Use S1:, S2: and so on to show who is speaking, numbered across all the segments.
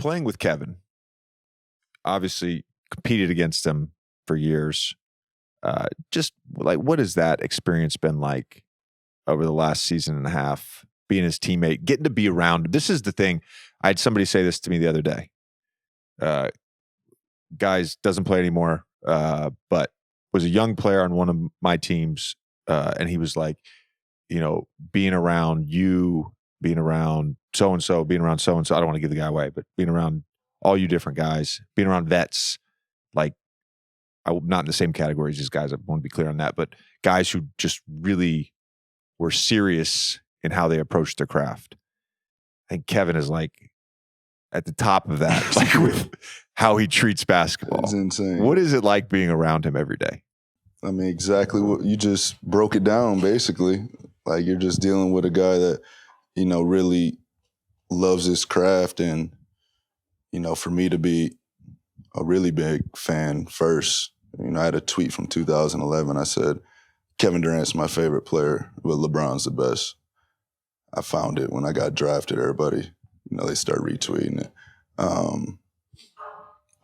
S1: playing with Kevin, obviously competed against him for years. Just like, what has that experience been like over the last season and a half, being his teammate, getting to be around him? This is the thing. I had somebody say this to me the other day. Guys doesn't play anymore, but was a young player on one of my teams. And he was like, being around you, being around so-and-so, being around so-and-so. I don't want to give the guy away, but being around all you different guys, being around vets, like, I'm not in the same category as these guys. I want to be clear on that, but guys who just really were serious in how they approached their craft. I think Kevin is like at the top of that, like with how he treats basketball.
S2: It's insane.
S1: What is it like being around him every day?
S2: I mean, exactly what you just broke it down, basically. Like, you're just dealing with a guy that, really loves his craft. And, for me to be a really big fan first, I had a tweet from 2011. I said, Kevin Durant's my favorite player, but LeBron's the best. I found it when I got drafted. Everybody, they start retweeting it.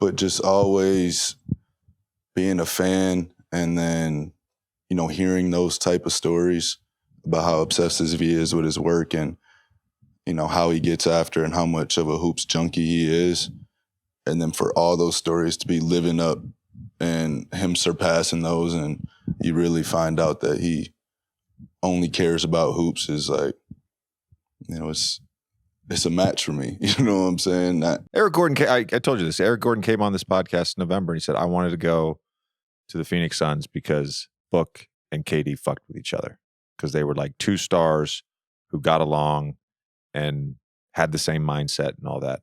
S2: But just always being a fan, and then, hearing those type of stories about how obsessive he is with his work, and, how he gets after and how much of a hoops junkie he is. And then for all those stories to be living up and him surpassing those, and you really find out that he only cares about hoops, is like, it's a match for me. You know what I'm saying?
S1: Eric Gordon, I told you this. Eric Gordon came on this podcast in November, and he said, I wanted to go to the Phoenix Suns because Book and KD fucked with each other, because they were like two stars who got along and had the same mindset and all that.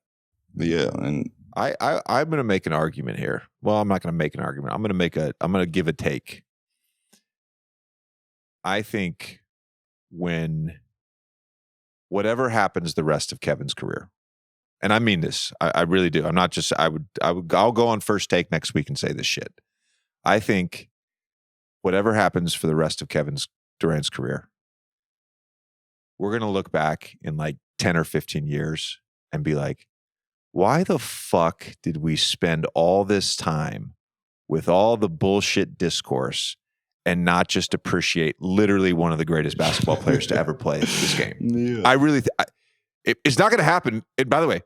S2: Yeah, and
S1: I'm going to make an argument here. Well, I'm not going to make an argument. I'm going to give a take. I think whatever happens the rest of Kevin's career, and I mean this, I really do. I'm not just, I'll go on First Take next week and say this shit. I think whatever happens for the rest of Kevin Durant's career, we're going to look back in like 10 or 15 years and be like, why the fuck did we spend all this time with all the bullshit discourse and not just appreciate literally one of the greatest basketball players to ever play this game?
S2: Yeah.
S1: I really, it's not going to happen. And by the way,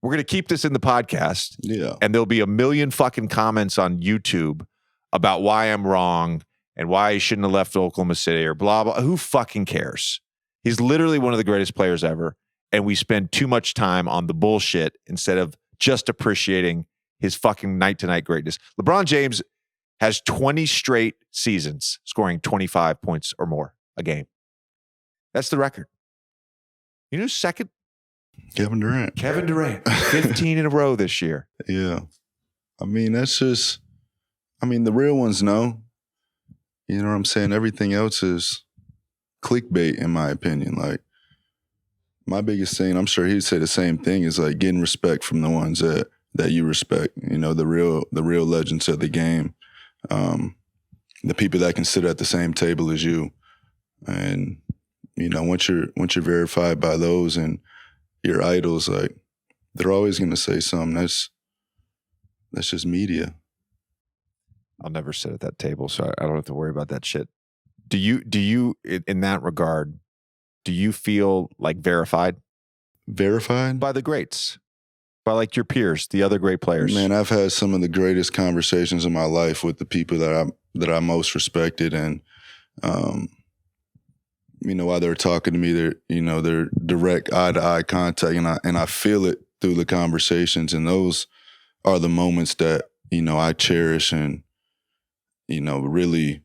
S1: we're going to keep this in the podcast.
S2: Yeah.
S1: And there'll be a million fucking comments on YouTube about why I'm wrong and why he shouldn't have left Oklahoma City or blah, blah. Who fucking cares? He's literally one of the greatest players ever. And we spend too much time on the bullshit instead of just appreciating his fucking night-to-night greatness. LeBron James has 20 straight seasons scoring 25 points or more a game. That's the record. You know, second?
S2: Kevin Durant.
S1: 15 in a row this year.
S2: Yeah. I mean, that's just, the real ones know. You know what I'm saying? Everything else is clickbait, in my opinion. Like, my biggest thing, I'm sure he'd say the same thing, is like getting respect from the ones that you respect. The real legends of the game. The people that can sit at the same table as you. And, once you're verified by those and your idols, like, they're always going to say something. That's just media.
S1: I'll never sit at that table, so I don't have to worry about that shit. Do you, in that regard, do you feel like verified?
S2: Verified?
S1: By the greats. By like your peers, the other great players.
S2: Man, I've had some of the greatest conversations in my life with the people that I most respected, and while they're talking to me, they're direct eye-to-eye contact, and I feel it through the conversations, and those are the moments that I cherish and really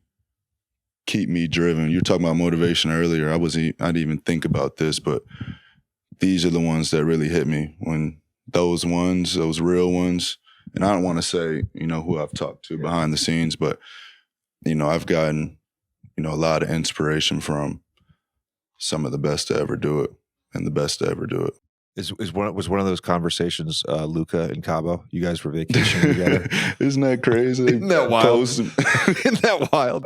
S2: keep me driven. You were talking about motivation earlier. I didn't even think about this, but these are the ones that really hit me. When those real ones, and I don't want to say, who I've talked to behind the scenes, but, I've gotten, a lot of inspiration from some of the best to ever do it and the best to ever do it.
S1: Was one of those conversations Luca and Cabo? You guys were vacationing together.
S2: Isn't that crazy?
S1: Isn't that wild? Isn't that wild?